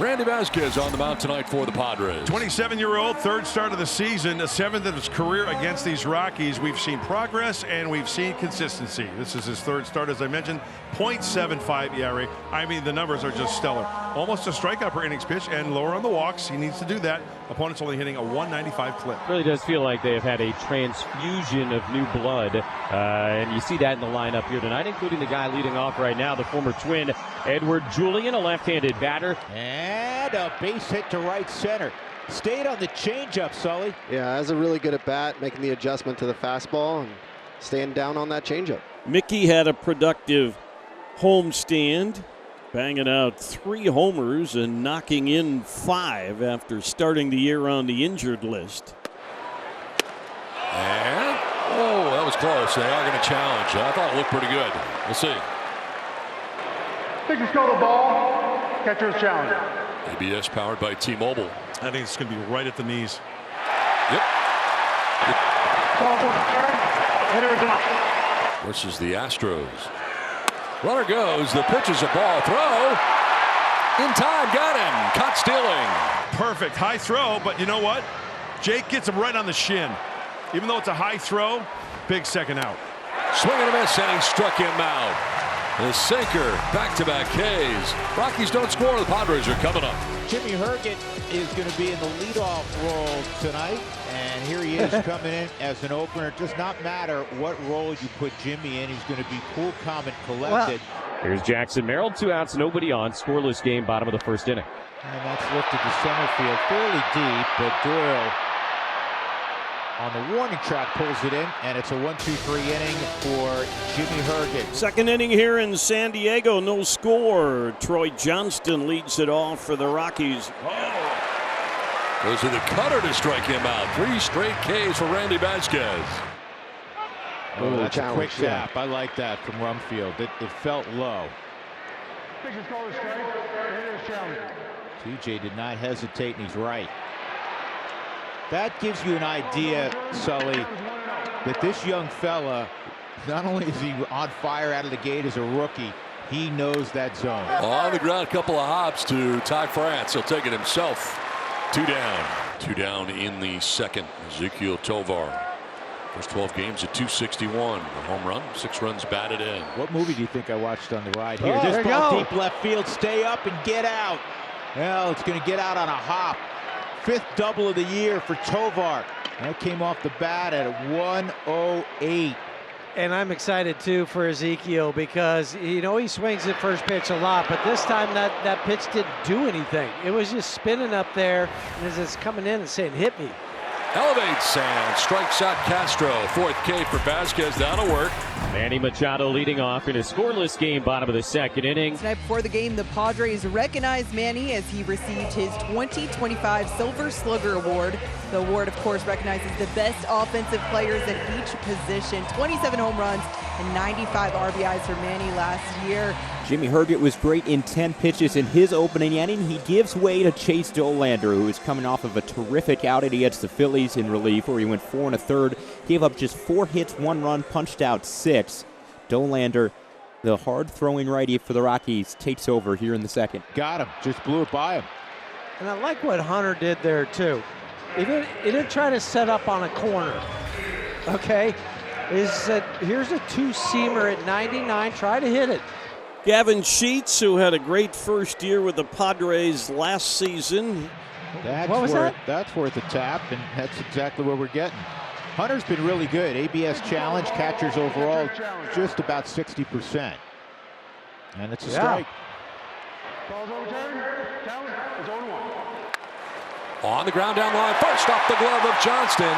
Randy Vasquez on the mound tonight for the Padres. 27-year-old, third start of the season, the seventh of his career against these Rockies. We've seen progress and we've seen consistency. This is his third start, as I mentioned. .75 ERA. I mean, the numbers are just stellar. Almost a strikeout per innings pitch and lower on the walks. He needs to do that. Opponent's only hitting a 195 clip. It really does feel like they have had a transfusion of new blood. And you see that in the lineup here tonight, including the guy leading off right now, the former Twin, Edward Julian, a left-handed batter. And a base hit to right center. Stayed on the changeup, Sully. Yeah, has a really good at bat, making the adjustment to the fastball and staying down on that changeup. Mickey had a productive homestand, banging out 3 homers and knocking in 5 after starting the year on the injured list. And, oh, that was close. They are going to challenge. I thought it looked pretty good. We'll see. Pitchers go to the ball. Catcher's challenge. ABS powered by T-Mobile. I think it's going to be right at the knees. Yep. Hitters out. Versus the Astros. Runner goes. The pitch is a ball. Throw. In time. Got him. Caught stealing. Perfect. High throw, but you know what? Jake gets him right on the shin. Even though it's a high throw, big second out. Swing and a miss, and he struck him out. The sinker, back-to-back Ks. Rockies don't score. The Padres are coming up. Jimmy Herget is going to be in the leadoff role tonight. And here he is coming in as an opener. It does not matter what role you put Jimmy in. He's going to be cool, calm, and collected. Here's Jackson Merrill, 2 outs, nobody on. Scoreless game, bottom of the first inning. And that's lifted to center field fairly deep, but Doyle on the warning track pulls it in, and it's a 1-2-3 inning for Jimmy Herget. Second inning here in San Diego, no score. Troy Johnston leads it off for the Rockies. Goes to the cutter to strike him out. 3 straight Ks for Randy Vasquez. Oh, that's a quick tap. I like that from Rumfield. It felt low. Pitchers call the strike. Hitters challenge. TJ did not hesitate, and he's right. That gives you an idea, Sully, that this young fella, not only is he on fire out of the gate as a rookie, he knows that zone. On the ground, a couple of hops to Ty France. He'll take it himself. 2 down. 2 down in the second. Ezequiel Tovar. First 12 games at .261. A home run, 6 runs batted in. What movie do you think I watched on the ride here? Oh, This ball deep left field. Stay up and get out. Well, it's going to get out on a hop. 5th double of the year for Tovar. That came off the bat at 108. And I'm excited too for Ezequiel because he swings at first pitch a lot, but this time that pitch didn't do anything. It was just spinning up there, and as it's coming in and saying, "Hit me." Elevates and strikes out Castro. 4th K for Vasquez. That'll work. Manny Machado leading off in a scoreless game, bottom of the second inning. Tonight before the game, the Padres recognized Manny as he received his 2025 Silver Slugger Award. The award, of course, recognizes the best offensive players at each position. 27 home runs and 95 RBIs for Manny last year. Jimmy Herget was great in 10 pitches in his opening inning. He gives way to Chase Dollander, who is coming off of a terrific outing against the Phillies in relief, where he went 4 1/3, gave up just 4 hits, 1 run, punched out 6. Dollander, the hard-throwing righty for the Rockies, takes over here in the second. Got him. Just blew it by him. And I like what Hunter did there too. He didn't try to set up on a corner. Okay, he said, "Here's a 2-seamer at 99. Try to hit it." Gavin Sheets, who had a great first year with the Padres last season. That's worth a tap, and that's exactly what we're getting. Hunter's been really good. ABS challenge, catchers overall, just about 60%. And it's a strike. Ball's overturned. Challenge is 0-1. On the ground down the line. First off the glove of Johnston.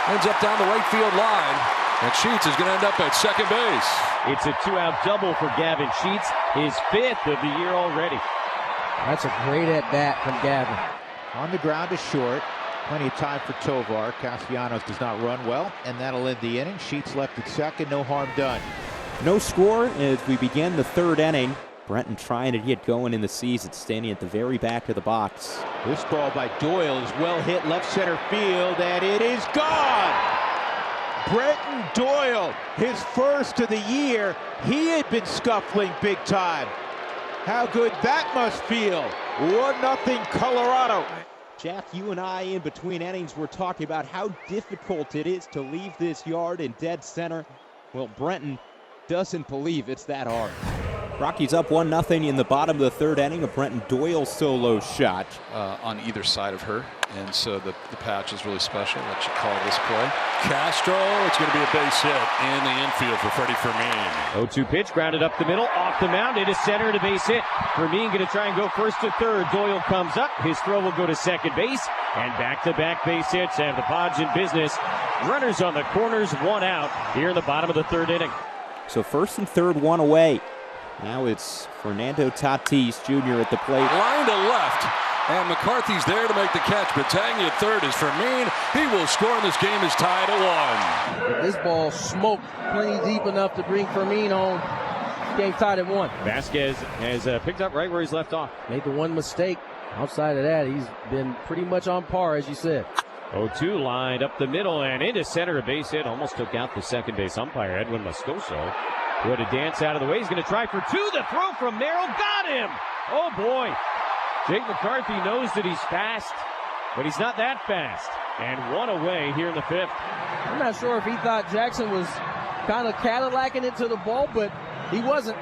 Ends up down the right field line. And Sheets is going to end up at second base. It's a 2-out double for Gavin Sheets, his 5th of the year already. That's a great at-bat from Gavin. On the ground is short. Plenty of time for Tovar. Castellanos does not run well, and that'll end the inning. Sheets left at second, no harm done. No score as we begin the third inning. Brenton trying to get going in the season, standing at the very back of the box. This ball by Doyle is well hit left center field, and it is gone! Brenton Doyle, his first of the year. He had been scuffling big time. How good that must feel. 1-0 Colorado. Jack, you and I in between innings were talking about how difficult it is to leave this yard in dead center. Well, Brenton doesn't believe it's that hard. Rockies up 1-0 in the bottom of the third inning. A Brenton Doyle solo shot. On either side of her, and so the patch is really special. Let you call this play. Castro, it's going to be a base hit in the infield for Freddie Fermin. 0-2 pitch, grounded up the middle, off the mound, into center, and a base hit. Fermin going to try and go first to third. Doyle comes up. His throw will go to second base, and back-to-back base hits have the Pods in business. Runners on the corners, 1 out here in the bottom of the third inning. So first and third, 1 away. Now it's Fernando Tatis Jr. at the plate. Line to left, and McCarthy's there to make the catch. Battaglia at third is Fermin. He will score, and this game is tied at 1. This ball smoked plenty deep enough to bring Fermin home. Game tied at 1. Vasquez has picked up right where he's left off. Made the one mistake. Outside of that, he's been pretty much on par, as you said. 0-2 lined up the middle and into center. A base hit almost took out the second base umpire, Edwin Moscoso. Who had to dance out of the way. He's going to try for 2. The throw from Merrill got him. Oh, boy. Jake McCarthy knows that he's fast, but he's not that fast. And 1 away here in the 5th. I'm not sure if he thought Jackson was kind of Cadillacing it to the ball, but he wasn't.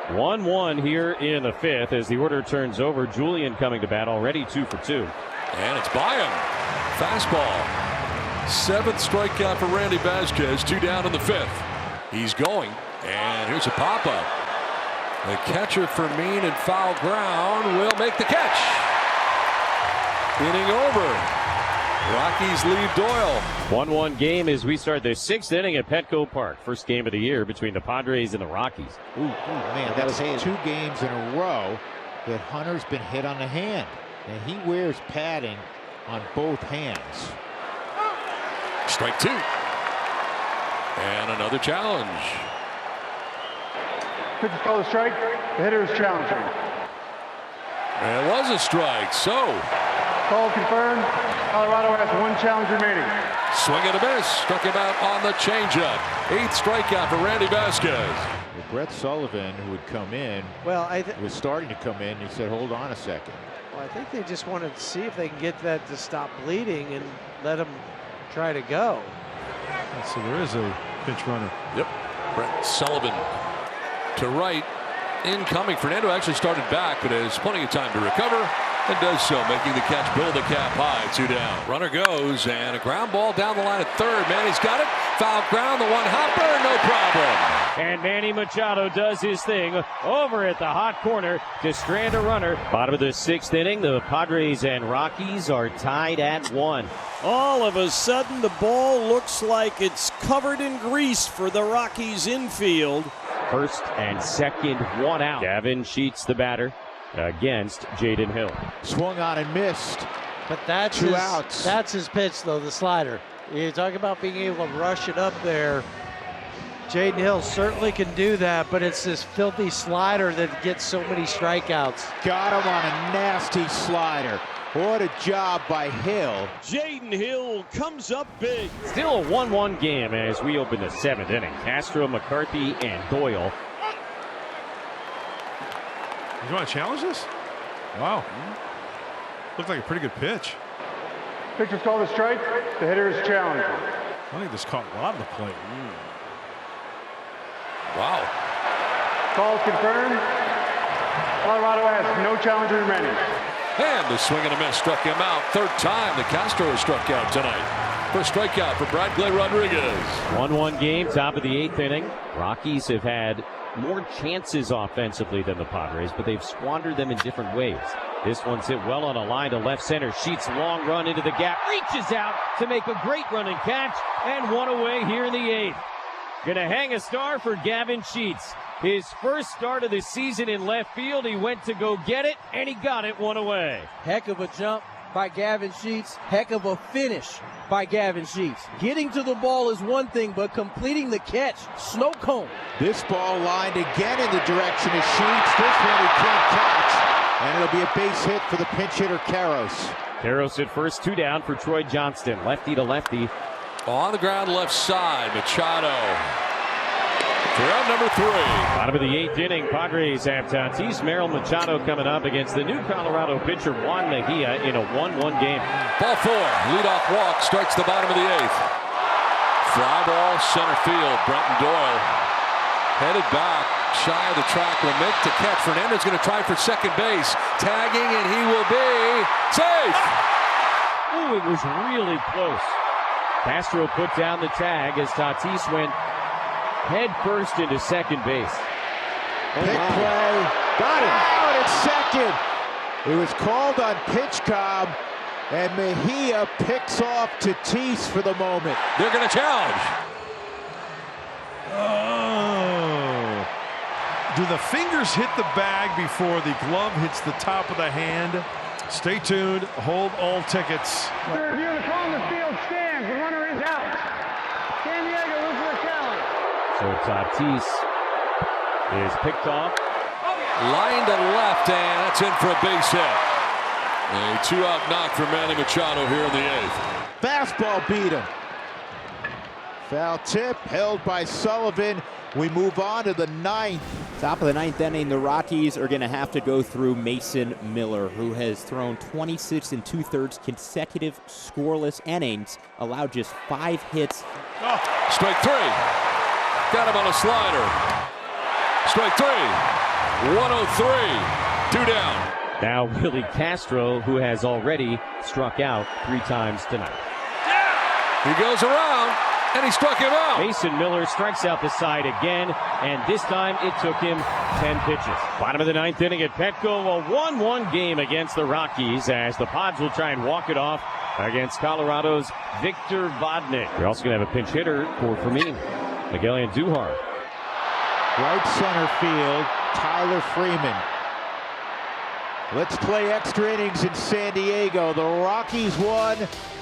1-1 here in the 5th as the order turns over. Julian coming to bat, already 2 for 2. And it's by him. Fastball. 7th strikeout for Randy Vasquez. 2 down in the 5th. He's going. And here's a pop-up. The catcher Fermin in foul ground will make the catch. Inning over. Rockies lead Doyle. 1-1 game as we start the 6th inning at Petco Park. First game of the year between the Padres and the Rockies. Ooh, man, that was 2 games in a row that Hunter's been hit on the hand. And he wears padding on both hands. Strike 2. And another challenge. Pitch is called a strike. The hitter is challenging. It was a strike, so. Call confirmed. Colorado has 1 challenge remaining. Swing and a miss. Struck him out on the changeup. 8th strikeout for Randy Vasquez. Well, Brett Sullivan, who had come in, was starting to come in. He said, hold on a second. Well, I think they just wanted to see if they can get that to stop bleeding and let him try to go. So there is a pinch runner. Yep. Brett Sullivan to right. Incoming. Fernando actually started back, but has plenty of time to recover and does so, making the catch, build the cap high. 2 down. Runner goes, and a ground ball down the line at third. Manny's got it. Foul ground, the 1-hopper, no problem. And Manny Machado does his thing over at the hot corner to strand a runner. Bottom of the 6th inning, the Padres and Rockies are tied at 1. All of a sudden, the ball looks like it's covered in grease for the Rockies infield. First and second, 1 out. Gavin Sheets, the batter, against Jaden Hill. Swung on and missed. But that's 2 outs. That's his pitch, though, the slider. You talk about being able to rush it up there. Jaden Hill certainly can do that, but it's this filthy slider that gets so many strikeouts. Got him on a nasty slider. What a job by Hill. Jaden Hill comes up big. Still a 1-1 game as we open the 7th inning. Castro, McCarthy, and Doyle. You want to challenge this? Wow. Looked like a pretty good pitch. Pitch is called a strike. The hitter is challenging. I think this caught a lot of the plate. Wow. Call confirmed. Colorado has no challenge remaining. And the swing and a miss struck him out. 3rd time that Castro has struck out tonight. First strikeout for Bradley Rodriguez. 1-1 game, top of the 8th inning. Rockies have had more chances offensively than the Padres, but they've squandered them in different ways. This one's hit well on a line to left center. Sheets long run into the gap. Reaches out to make a great running catch. And 1 away here in the 8th. Gonna hang a star for Gavin Sheets. His first start of the season in left field. He went to go get it, and he got it 1 away. Heck of a jump by Gavin Sheets. Heck of a finish by Gavin Sheets. Getting to the ball is one thing, but completing the catch, snow cone. This ball lined again in the direction of Sheets. This one he can't catch. And it'll be a base hit for the pinch hitter, Karros. Karros at first, 2 down for Troy Johnston. Lefty to lefty. On the ground left side, Machado. to round number 3. Bottom of the 8th inning, Padres have Tatis Machado coming up against the new Colorado pitcher Juan Mejia in a 1-1 game. Ball 4, leadoff walk, starts the bottom of the 8th. Fly ball, center field. Brenton Doyle headed back, shy of the track, will make the catch. Fernandez going to try for second base, tagging, and he will be safe. Ooh, it was really close. Castro put down the tag as Tatis went head first into second base. Big play. Got it. Out at second. It was called on pitch comm, and Mejia picks off Tatis for the moment. They're going to challenge. Oh. Do the fingers hit the bag before the glove hits the top of the hand? Stay tuned. Hold all tickets. After review, the call in the field stands. The runner is out. San Diego looks for a challenge. So Tatis is picked off. Line to left, and that's in for a base hit. A 2-out knock for Manny Machado here in the 8th. Fastball beat him. Foul tip held by Sullivan. We move on to the 9th. Top of the 9th inning, the Rockies are going to have to go through Mason Miller, who has thrown 26 2/3 consecutive scoreless innings, allowed just 5 hits. Oh, strike 3. Got him on a slider. Strike 3. 103. 2 down. Now Willie Castro, who has already struck out 3 times tonight. He goes around, and he struck him out. Mason Miller strikes out the side again, and this time it took him 10 pitches. Bottom of the 9th inning at Petco, a 1-1 game against the Rockies as the Pods will try and walk it off against Colorado's Victor Vodnik. You're also going to have a pinch hitter for me, Miguel Andujar. Right center field, Tyler Freeman. Let's play extra innings in San Diego. The Rockies won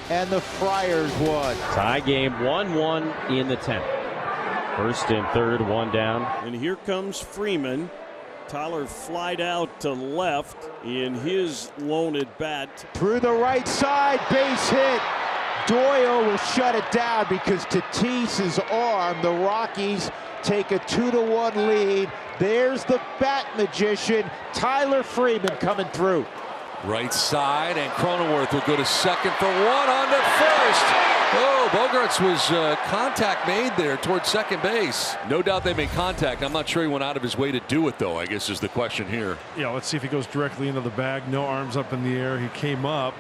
and the Friars won. Tie game 1-1 in the 10th. First and third, 1 down. And here comes Freeman. Tyler flied out to left in his lone at bat. Through the right side, base hit. Doyle will shut it down because Tatis's arm. The Rockies take a 2-1 lead. There's the bat magician, Tyler Freeman, coming through. Right side, and Cronenworth will go to second for 1 on to first. Oh, Bogaerts was contact made there towards second base. No doubt they made contact. I'm not sure he went out of his way to do it, though, I guess is the question here. Yeah, let's see if he goes directly into the bag. No arms up in the air. He came up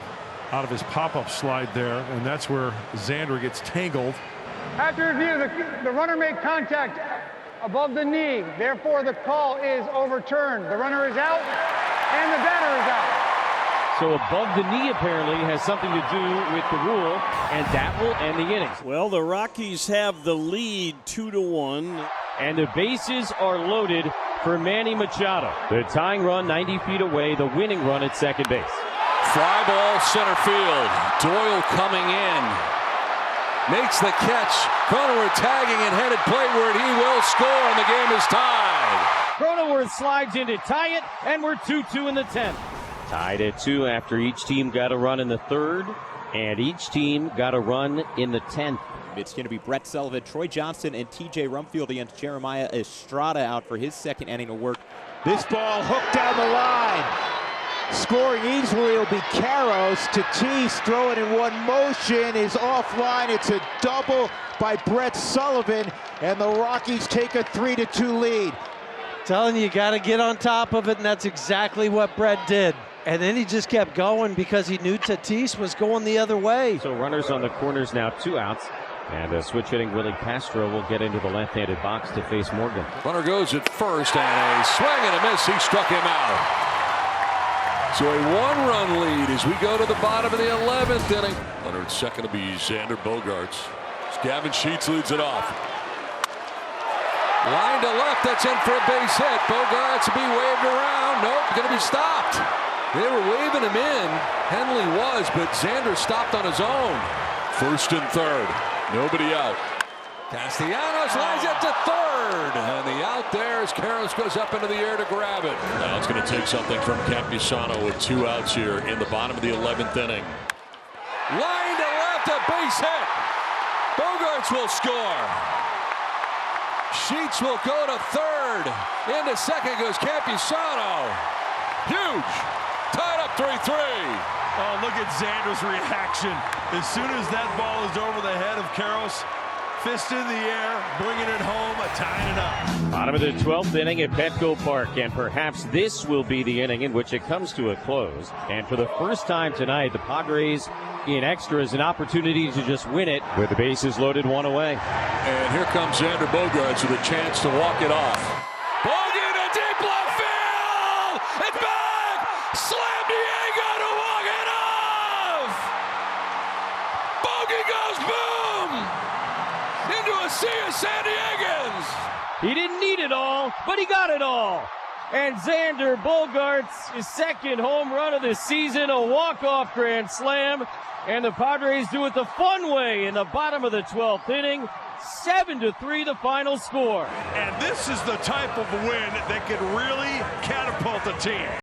out of his pop-up slide there, and that's where Xander gets tangled. After review, the runner made contact above the knee. Therefore, the call is overturned. The runner is out, and the batter is out. So above the knee apparently has something to do with the rule, and that will end the innings. Well, the Rockies have the lead 2-1. And the bases are loaded for Manny Machado. The tying run 90 feet away, the winning run at second base. Fly ball center field. Doyle coming in. Makes the catch. Cronenworth tagging and headed playward. He will score, and the game is tied. Cronenworth slides in to tie it, and we're 2-2 in the 10th. Tied at 2 after each team got a run in the 3rd, and each team got a run in the 10th. It's going to be Brett Sullivan, Troy Johnson, and TJ Rumfield against Jeremiah Estrada out for his second inning of work. This ball hooked down the line. Scoring easily will be Caros. Tatis throwing in one motion is offline. It's a double by Brett Sullivan, and the Rockies take a 3-2 lead. Telling you got to get on top of it, and that's exactly what Brett did. And then he just kept going because he knew Tatis was going the other way. So runners on the corners now, 2 outs. And a switch hitting Willie Castro will get into the left-handed box to face Morgan. Runner goes at first, and a swing and a miss. He struck him out. So a 1-run lead as we go to the bottom of the 11th inning. Runner at second will be Xander Bogaerts. Gavin Sheets leads it off. Line to left, that's in for a base hit. Bogaerts will be waved around. Nope, going to be stopped. They were waving him in. Henley was, but Xander stopped on his own. First and third. Nobody out. Castellanos lines it to third. And the out there as Caros goes up into the air to grab it. Now it's going to take something from Campusano with 2 outs here in the bottom of the 11th inning. Line to left, a base hit. Bogaerts will score. Sheets will go to third. Into second goes Campusano. Huge. Tied up 3-3. Oh, look at Xander's reaction. As soon as that ball is over the head of Karros, fist in the air, bringing it home, tying it up. Bottom of the 12th inning at Petco Park, and perhaps this will be the inning in which it comes to a close. And for the first time tonight, the Padres in extras, an opportunity to just win it with the bases loaded, one away. And here comes Xander Bogaerts with a chance to walk it off. Bogey to deep left field! It's back! Slam Diego to walk it off! Bogey goes boom! Into a sea of San Diegans! He didn't need it all, but he got it all. And Xander Bogaerts, his second home run of the season, a walk-off grand slam. And the Padres do it the fun way in the bottom of the 12th inning. 7-3 the final score. And this is the type of win that could really catapult the team.